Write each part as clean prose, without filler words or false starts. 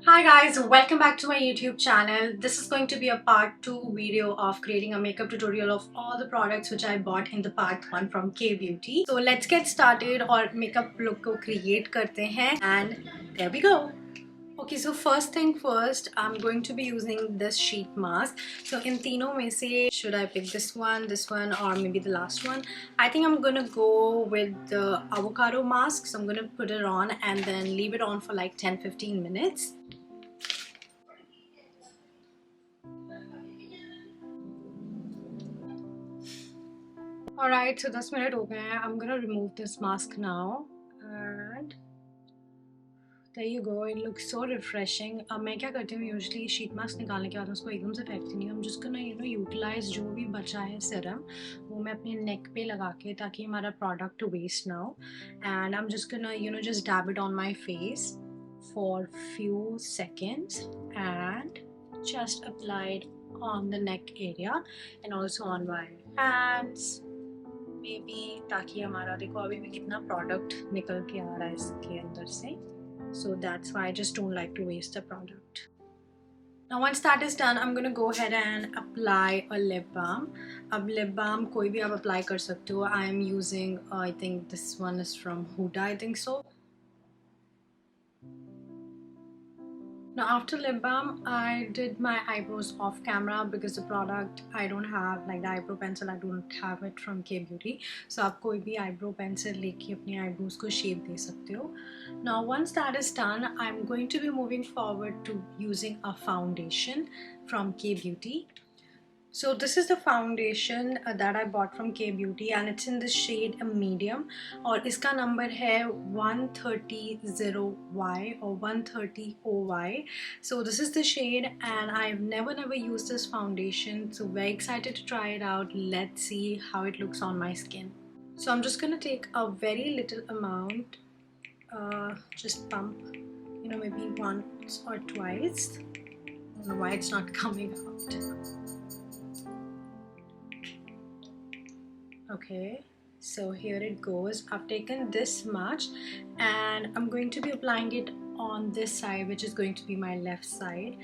Hi guys, welcome back to my YouTube channel. This is going to be a part 2 video of creating a makeup tutorial of all the products which I bought in the part 1 from K-Beauty. So let's get started और makeup look को create करते हैं and there we go. Okay, so first thing first, I'm going to be using this sheet mask. So in तीनों में से should I pick this one, or maybe the last one? I think I'm gonna go with the avocado mask. So I'm gonna put it on and then leave it on for like 10-15 minutes. Alright, so 10 minute हो गए हैं. I'm gonna remove this mask now and there you go. It looks so refreshing. अब मैं क्या करती हूँ usually sheet mask निकालने के बाद उसको एकदम से फेंकती नहीं हूँ. I'm just gonna utilize जो भी बचा है serum वो मैं अपने neck पे लगा के ताकि हमारा product waste ना हो. And I'm just gonna just dab it on my face for few seconds and just apply it on the neck area and also on my hands. Maybe ताकि हमारा देखो अभी भी कितना product निकल के आ रहा है इसके अंदर से. So that's why I just don't like to waste the product. Now once that is done, I'm gonna go ahead and apply a lip balm. अब lip balm कोई भी आप apply कर सकते हो. I am using I think this one is from Huda, I think so. Now after lip balm, I did my eyebrows off camera because the product I don't have, like the eyebrow pencil, I don't have it from K-Beauty. So आप कोई भी eyebrow pencil लेके अपने eyebrows को shape दे सकते हो. Now once that is done, I'm going to be moving forward to using a foundation from K-Beauty. So this is the foundation that I bought from K-Beauty and it's in the shade medium और इसका number है 130Y or 130OY. So this is the shade and I've never used this foundation, so very excited to try it out. Let's see how it looks on my skin. So I'm just gonna take a very little amount, just pump, maybe once or twice. I don't know why it's not coming out. Okay, so here it goes. I've taken this much and I'm going to be applying it on this side, which is going to be my left side.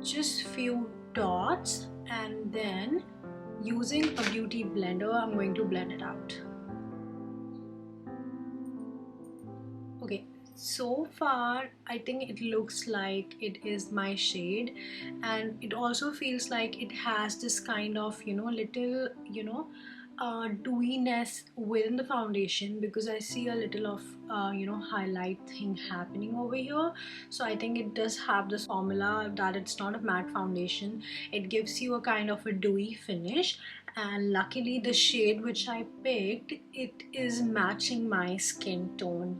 Just few dots and then using a beauty blender, I'm going to blend it out. Okay, so far I think it looks like it is my shade and it also feels like it has this kind of little dewiness within the foundation because I see a little of highlight thing happening over here. So I think it does have this formula that it's not a matte foundation. It gives you a kind of a dewy finish and luckily the shade which I picked, it is matching my skin tone.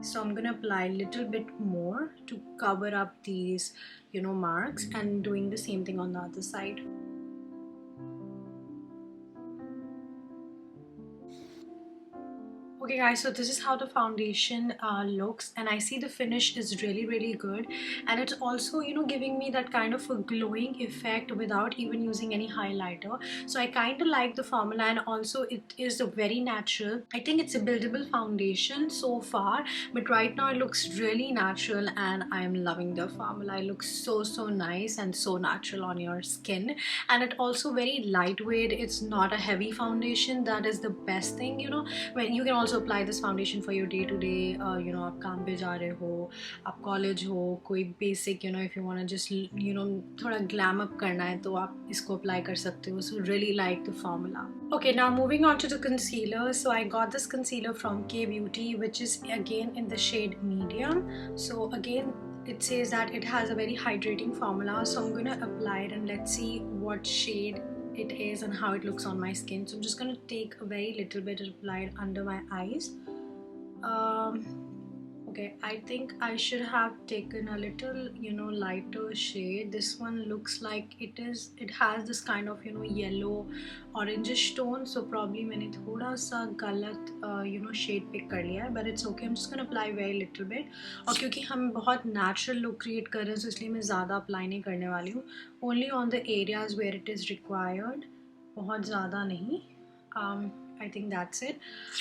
So I'm gonna apply a little bit more to cover up these marks and doing the same thing on the other side. Okay guys, so this is how the foundation looks and I see the finish is really good and it's also giving me that kind of a glowing effect without even using any highlighter. So I kind of like the formula and also it is a very natural. I think it's a buildable foundation so far, but right now it looks really natural and I'm loving the formula. It looks so nice and so natural on your skin and it also very lightweight. It's not a heavy foundation. That is the best thing, when you can also apply this foundation for your day to day. आप काम पे जा रहे हो, आप college हो, कोई basic if you want to just थोड़ा glam up करना है तो आप इसको apply कर सकते हो. So really like the formula. Okay, now moving on to the concealer. So I got this concealer from K-Beauty, which is again in the shade medium. So again it says that it has a very hydrating formula, so I'm gonna apply it and let's see what shade it is and how it looks on my skin. So I'm just gonna take a very little bit and apply it under my eyes. Okay, I think I should have taken a little lighter shade. This one looks like it has this kind of yellow orangish tone, so probably मैंने थोड़ा सा गलत shade pick कर लिया है, but it's okay. I'm just gonna apply very little bit और क्योंकि हम बहुत natural look create कर रहे हैं, so इसलिए मैं ज़्यादा apply नहीं करने वाली हूँ. Only on the areas where it is required, बहुत ज़्यादा नहीं. I think that's it.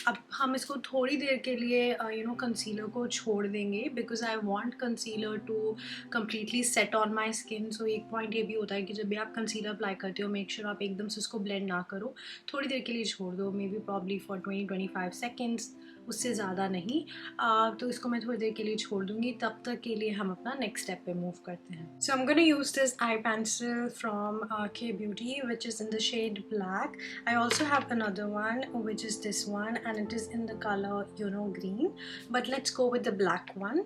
अब हम इसको थोड़ी देर के लिए कंसीलर को छोड़ देंगे because I want concealer to completely set on my skin. So एक पॉइंट ये भी होता है कि जब भी आप कंसीलर अप्लाई करते हो मेक श्योर आप एकदम से उसको ब्लेंड ना करो, थोड़ी देर के लिए छोड़ दो, may be probably for 20-25 seconds, उससे ज़्यादा नहीं. तो इसको मैं थोड़ी देर के लिए छोड़ दूँगी. तब तक के लिए हम अपना नेक्स्ट स्टेप पे मूव करते हैं. So I am gonna use this eye pencil from K Beauty which is in the shade black. I also have another one which is this one and it is in the color green, but let's go with the black one.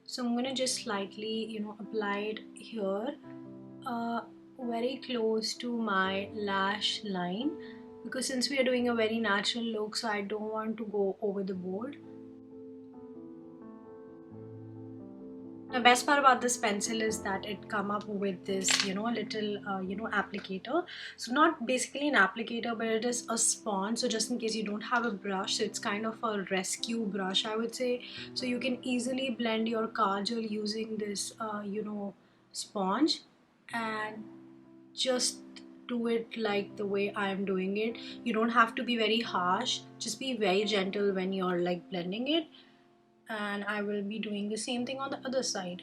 So I'm gonna just slightly apply it here, very close to my lash line, because since we are doing a very natural look, so I don't want to go over the board. The best part about this pencil is that it come up with this little applicator. So not basically an applicator, but it is a sponge, so just in case you don't have a brush, so it's kind of a rescue brush, I would say. So you can easily blend your kajal using this sponge, and just do it like the way I am doing it. You don't have to be very harsh, just be very gentle when you're like blending it. And I will be doing the same thing on the other side.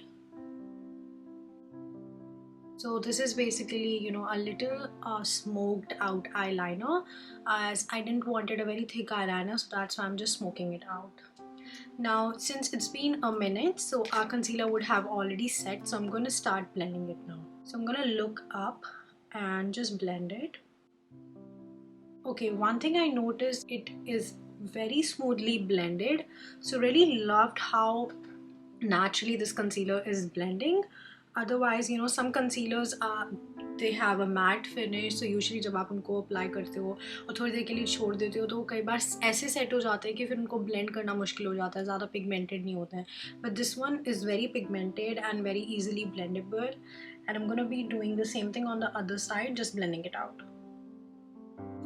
So this is basically a little smoked out eyeliner, as I didn't wanted a very thick eyeliner, so that's why I'm just smoking it out. Now since it's been a minute, so our concealer would have already set, so I'm going to start blending it now. So I'm going to look up and just blend it. Okay, one thing I noticed, it is very smoothly blended, so really loved how naturally this concealer is blending. Otherwise some concealers they have a matte finish, so usually जब आप उनको apply करते हो और थोड़ी देर के लिए छोड़ देते हो तो कई बार ऐसे सेट हो जाते हैं कि फिर उनको ब्लेंड करना मुश्किल हो जाता है, ज़्यादा पिगमेंटेड नहीं होते हैं. But this one is very pigmented and very easily blendable, and I'm gonna be doing the same thing on the other side, just blending it out.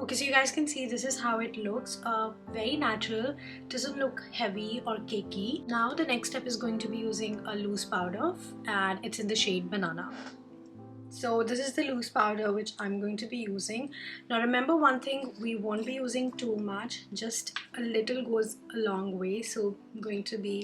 Okay, so you guys can see this is how it looks, very natural, doesn't look heavy or cakey. Now the next step is going to be using a loose powder, and it's in the shade Banana. So this is the loose powder which I'm going to be using. Now remember one thing, we won't be using too much, just a little goes a long way, so I'm going to be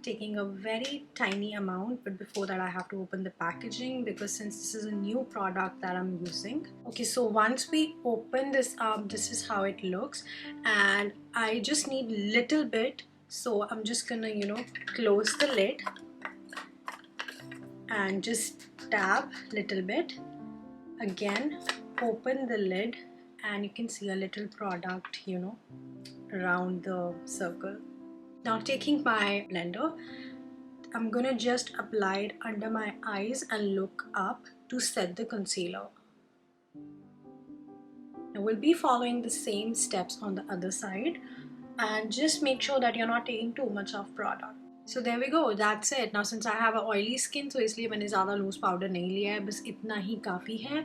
taking a very tiny amount. But before that I have to open the packaging, because since this is a new product that I'm using. Okay, so once we open this up, this is how it looks, and I just need little bit, so I'm just gonna close the lid and just tap little bit, again open the lid, and you can see a little product around the circle. Now taking my blender, I'm gonna just apply it under my eyes and look up to set the concealer. Now we'll be following the same steps on the other side, and just make sure that you're not taking too much of product. So there we go, that's it. Now since I have a oily skin, so इसलिए मैंने ज़्यादा loose powder नहीं लिया है, बस इतना ही काफ़ी है.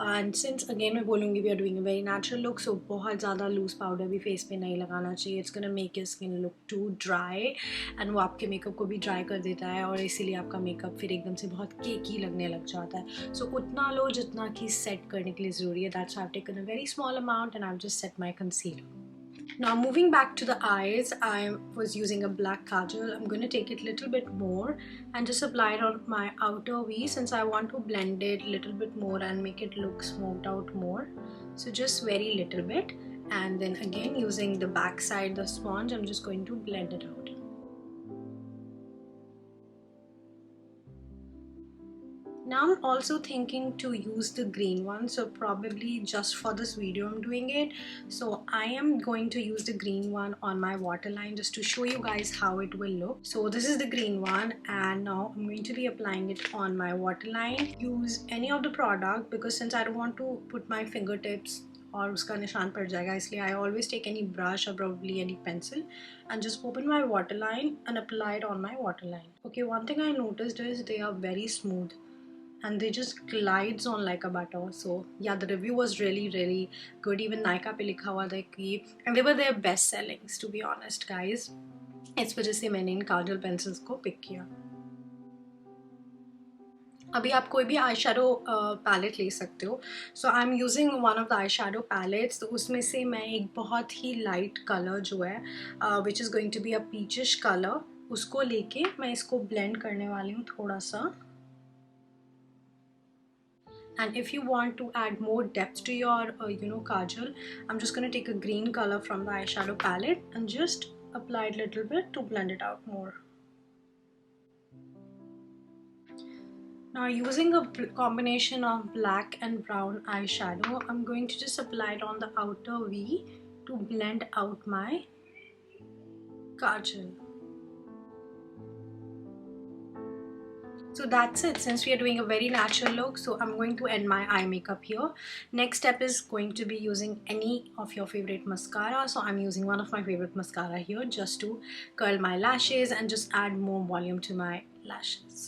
And since again मैं बोलूँगी we are doing a very natural look, so बहुत ज़्यादा loose powder भी face पे नहीं लगाना चाहिए. It's gonna make your skin look too dry, and वो आपके मेकअप को भी dry कर देता है, और इसीलिए आपका मेकअप फिर एकदम से बहुत केकी लगने लग जाता है. So उतना लो जितना कि set करने के लिए ज़रूरी है. That's why I've taken a very small amount and I've just set my concealer. Now moving back to the eyes, I was using a black kajal. I'm going to take it a little bit more and just apply it on my outer V, since I want to blend it a little bit more and make it look smoked out more. So just very little bit, and then again using the back side, the sponge, I'm just going to blend it out. Now I'm also thinking to use the green one, so probably just for this video I'm doing it. So I am going to use the green one on my waterline just to show you guys how it will look. So this is the green one, and now I'm going to be applying it on my waterline. Use any of the product, because since I don't want to put my fingertips और उसका निशान पड़ जाएगा, इसलिए I always take any brush or probably any pencil and just open my waterline and apply it on my waterline. Okay, one thing I noticed is they are very smooth and they just glides on like a butter. So yeah, the review was really good. Even Nykaa पे लिखा हुआ था कि, and they were their best sellings, to be honest guys. इस वजह से मैंने इन काजल pencils को पिक किया. अभी आप कोई भी आई शेडो पैलेट ले सकते हो. So I am using one of the eye shadow palettes. तो उसमें से मैं एक बहुत ही लाइट कलर जो है which is going to be a peachish colour, उसको लेके मैं इसको ब्लेंड करने वाली हूँ थोड़ा सा. And if you want to add more depth to your kajal, I'm just going to take a green color from the eyeshadow palette and just apply it a little bit to blend it out more. Now using a combination of black and brown eyeshadow, I'm going to just apply it on the outer V to blend out my kajal. So that's it. Since we are doing a very natural look, so I'm going to end my eye makeup here. Next step is going to be using any of your favorite mascara. So I'm using one of my favorite mascara here just to curl my lashes and just add more volume to my lashes.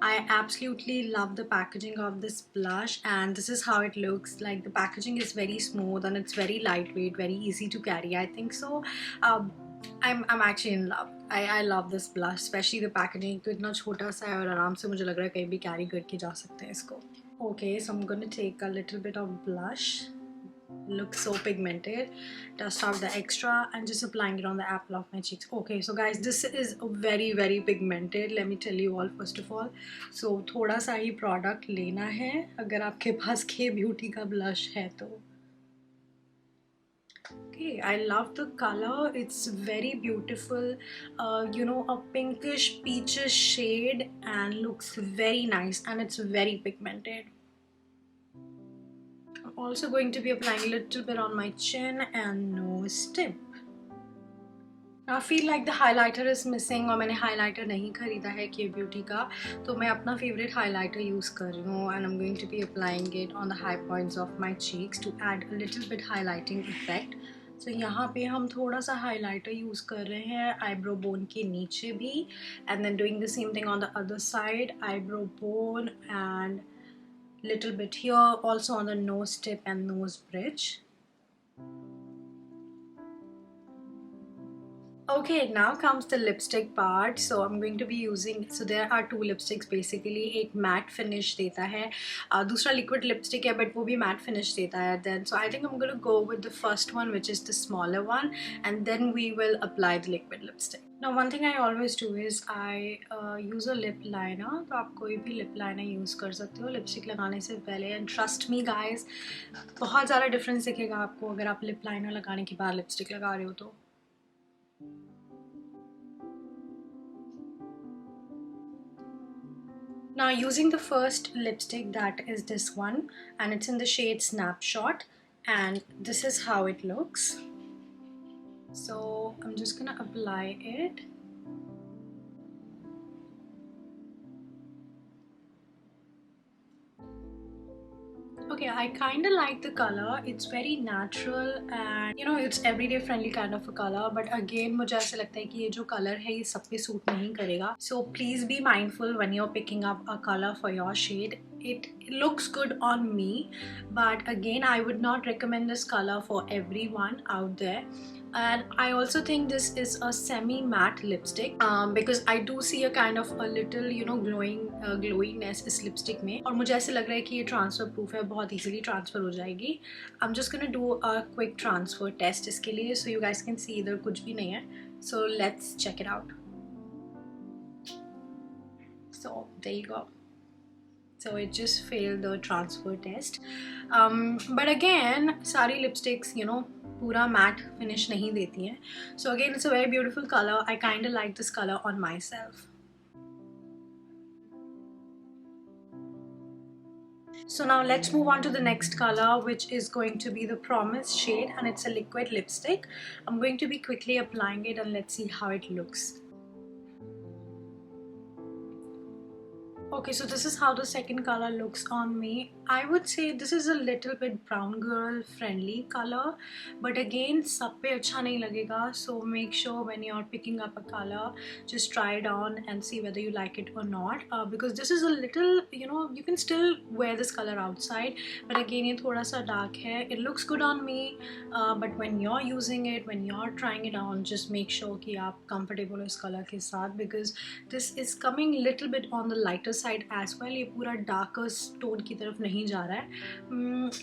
I absolutely love the packaging of this blush, and this is how it looks like. The packaging is very smooth and it's very lightweight, very easy to carry, I think so. I'm actually in love. I love this blush, especially the packaging. तो इतना छोटा सा है और आराम से मुझे लग रहा है कहीं भी कैरी करके जा सकते हैं इसको. Okay, so I'm gonna take a little bit of blush. Looks so pigmented. Dust off the extra and just applying it on the apple of my cheeks. Okay, so guys, this is very pigmented. Let me tell you all first of all. So थोड़ा सा ही product लेना है अगर आपके पास K Beauty का blush है तो. Okay, I love the color. It's very beautiful. A pinkish peachish shade and looks very nice, and it's very pigmented. Also going to be applying a little bit on my chin and nose tip. Now I feel like the highlighter is missing और मैंने highlighter नहीं खरीदा है K Beauty का, तो मैं अपना favorite highlighter use कर रही हूँ and I'm going to be applying it on the high points of my cheeks to add a little bit highlighting effect. So यहाँ पे हम थोड़ा सा highlighter use कर रहे हैं eyebrow bone के नीचे भी, and then doing the same thing on the other side, eyebrow bone and little bit here, also on the nose tip and nose bridge. Okay, now comes the lipstick part. So I'm going to be using, so there are two lipsticks basically. एक matte finish देता है, दूसरा liquid lipstick है but वो भी matte finish देता है. Then so I think I'm going to go with the first one, which is the smaller one, and then we will apply the liquid lipstick. Now one thing I always do is I use a lip liner. तो आप कोई भी lip liner use कर सकते हो lipstick लगाने से पहले, and trust me guys, बहुत ज़्यादा difference दिखेगा आपको अगर आप lip liner लगाने के बाद lipstick लगा रहे हो तो. Now using the first lipstick, that is this one, and it's in the shade Snapshot, and this is how it looks. So I'm just gonna apply it. Okay, I kind of like the color. It's very natural and it's everyday friendly kind of a color. But again, मुझे ऐसा लगता है कि ये जो color है ये सब पे suit नहीं करेगा. So please be mindful when you're picking up a color for your shade. It looks good on me, but again, I would not recommend this color for everyone out there. And I also think this is a semi matte lipstick because I do see a kind of a little glowiness इस lipstick में, और मुझे ऐसे लग रहा है कि ये transfer proof है, बहुत easily transfer हो जाएगी. I'm just gonna do a quick transfer test इसके लिए, so you guys can see इधर कुछ भी नहीं है. So let's check it out. So there you go. So it just failed the transfer test. But again, सारी lipsticks पूरा matte finish नहीं देती हैं. So again, it's a very beautiful color. I kind of like this color on myself. So now let's move on to the next color, which is going to be the Promise shade, and it's a liquid lipstick. I'm going to be quickly applying it and let's see how it looks. Okay, so this is how the second color looks on me. I would say this is a little bit brown girl friendly color, but again सब पे अच्छा नहीं लगेगा. So make sure when you're picking up a color, just try it on and see whether you like it or not. Because this is a little, you can still wear this color outside, but again ये थोड़ा सा dark है. It looks good on me, but when you're using it, when you're trying it on, just make sure कि आप comfortable हो इस color के साथ, because this is coming little bit on the lighter side as well. ये पूरा darker tone की तरफ नहीं जा रहा है.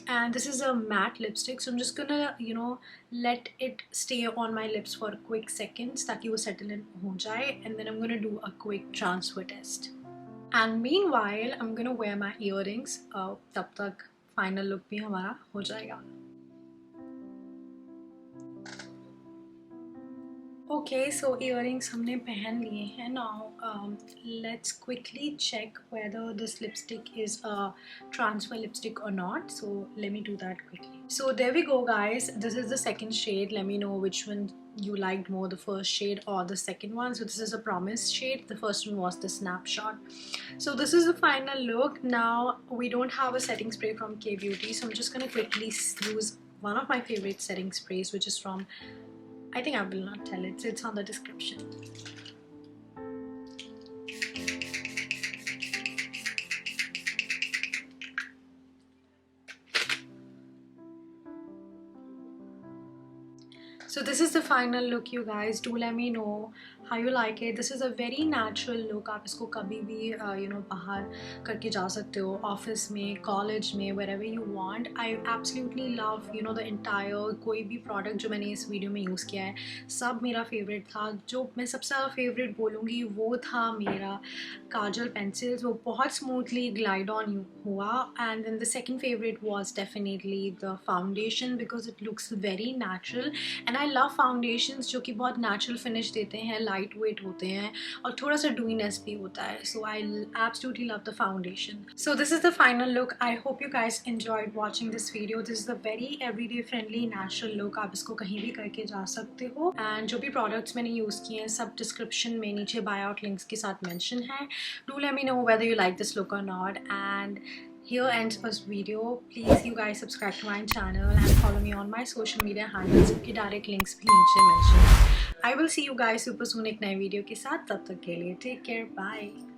And this is a matte lipstick, so I'm just gonna let it stay on my lips for quick seconds ताकि वो settle in हो जाए, and then I'm gonna do a quick transfer test. And meanwhile I'm gonna wear my earrings. तब तक final look भी हमारा हो जाएगा. Okay, so earrings हमने पहन लिए हैं. Now let's quickly check whether this lipstick is a transfer lipstick or not. So let me do that quickly. So there we go, guys. This is the second shade. Let me know which one you liked more, the first shade or the second one. So this is a promise shade. The first one was the snapshot. So this is the final look. Now we don't have a setting spray from K Beauty, so I'm just gonna quickly use one of my favorite setting sprays, which is from, I think I will not tell it, it's on the description. So this is the final look, you guys. Do let me know how you like it. This is a very natural look. आप इसको कभी भी बाहर करके जा सकते हो, office में, कॉलेज में, wherever you want. I absolutely love the entire कोई भी प्रोडक्ट जो मैंने इस वीडियो में यूज़ किया है, सब मेरा फेवरेट था. जो मैं सबसे ज़्यादा फेवरेट बोलूँगी वो था मेरा काजल पेंसिल्स. वो बहुत स्मूथली ग्लाइड ऑन हुआ. And then the second favourite was definitely the foundation, because it looks very natural. And I love foundations जो कि बहुत नेचुरल फिनिश देते हैं, लाइट वेट होते हैं और थोड़ा सा डूइनेस भी होता है. So I absolutely love the foundation. So this is the final look. I hope you guys enjoyed watching this video. This is the very everyday friendly natural look. आप इसको कहीं भी करके जा सकते हो. एंड जो भी प्रोडक्ट्स मैंने यूज़ किए हैं सब डिस्क्रिप्शन में नीचे बाय आउट लिंक्स के साथ मेंशन है. Do let me know whether you like this look or not. And here ends this video. Please you guys subscribe to my channel and follow me on my social media handles. सबके direct links भी नीचे mention. I will see you guys super soon एक नए video के साथ. तब तक के लिए take care. Bye.